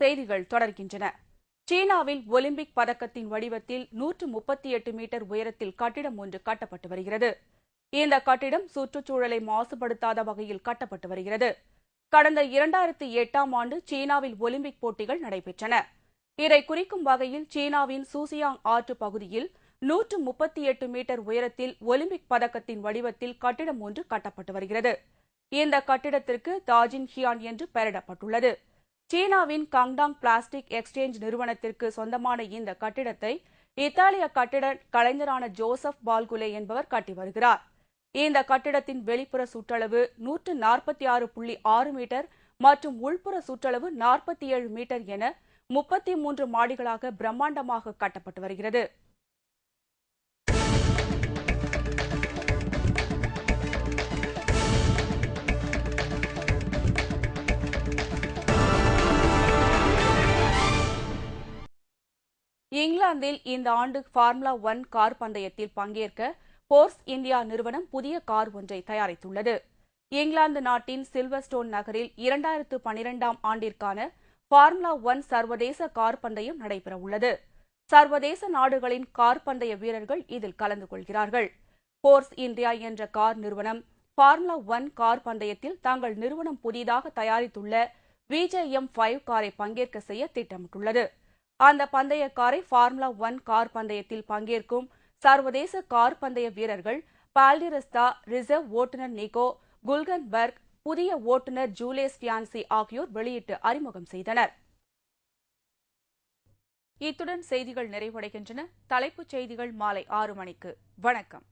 செய்திகள் தொடர்கின்றன. சீனாவில் ஒலிம்பிக் பதக்கத்தின் வடிவத்தில் 138 மீட்டர் உயரத்தில் கட்டிடம் ஒன்று கட்டப்பட்டு வருகிறது. இந்த கட்டிடம் சுற்றுச்சூழலை மாசுபடுத்தாத வகையில் கட்டப்பட்டு வருகிறது. கடந்த 2008ஆம் ஆண்டு சீனாவில் ஒலிம்பிக் போட்டிகள் நடைபெற்றன. இதை குறிக்கும் வகையில் சீனாவின் சூசியாங் ஆற்று பகுதியில் 138 மீட்டர் உயரத்தில் ஒலிம்பிக் பதக்கத்தின் வடிவத்தில் கட்டிடம் ஒன்று கட்டப்பட்டு வருகிறது. இந்த கட்டிடத்திற்கு தாஜின் ஹியான் என்று பெயரிடப்பட்டுள்ளது. சீனாவின் கங்டாங் பிளாஸ்டிக் எக்ஸ்சேஞ்ச் நிறுவனத்திற்கு சொந்தமான இந்த கட்டிடத்தை இத்தாலிய கட்டிட கலைஞரான ஜோசப் பால்குலே என்பவர் கட்டி வருகிறார். இந்த கட்டிடத்தின் வெளிப்புற சுற்றளவு 146.6 மீட்டர் மற்றும் உள்புற சுற்றளவு 47 மீட்டர் என 33 மாடிகளாக பிரம்மாண்டமாக கட்டப்பட்டு வருகிறது. இங்கிலாந்தில் இந்த ஆண்டு ஃபார்முலா 1 கார் பந்தயத்தில் பங்கேற்க போர்ஸ் இந்தியா நிறுவனம் புதிய கார் ஒன்றை தயாரித்துள்ளது. இங்கிலாந்து நாட்டின் சில்வர்ஸ்டோன் நகரில் 2012ஆம் ஆண்டிற்கான ஃபார்முலா 1 சர்வதேச கார் பந்தயம் நடைபெறவுள்ளது. சர்வதேச நாடுகளின் கார் பந்தய வீரர்கள் இதில் கலந்து கொள்கிறார்கள். போர்ஸ் இந்தியா என்ற கார் நிறுவனம் ஃபார்முலா 1 கார் பந்தயத்தில் தங்கள் நிறுவனம் புதிதாக தயாரித்துள்ள VJM5 காரை பங்கேற்க செய்ய திட்டமிட்டுள்ளது. அந்த பந்தய காரை ஃபார்முலா 1 கார் பந்தயத்தில் பங்கேற்கும் சர்வதேச கார் பந்தய வீரர்கள் பால்டிரஸ்தா, ரிசர்வ் ஓட்டுநர் நிகோ குல்கன்பர்க், புதிய ஓட்டுநர் ஜூலேஸ் பியான்சி ஆகியோர் வெளியிட்டு அறிமுகம் செய்தனர். இத்துடன் செய்திகள் நிறைவடைகின்றன. தலைப்புச் செய்திகள் மாலை 6 மணிக்கு. வணக்கம்.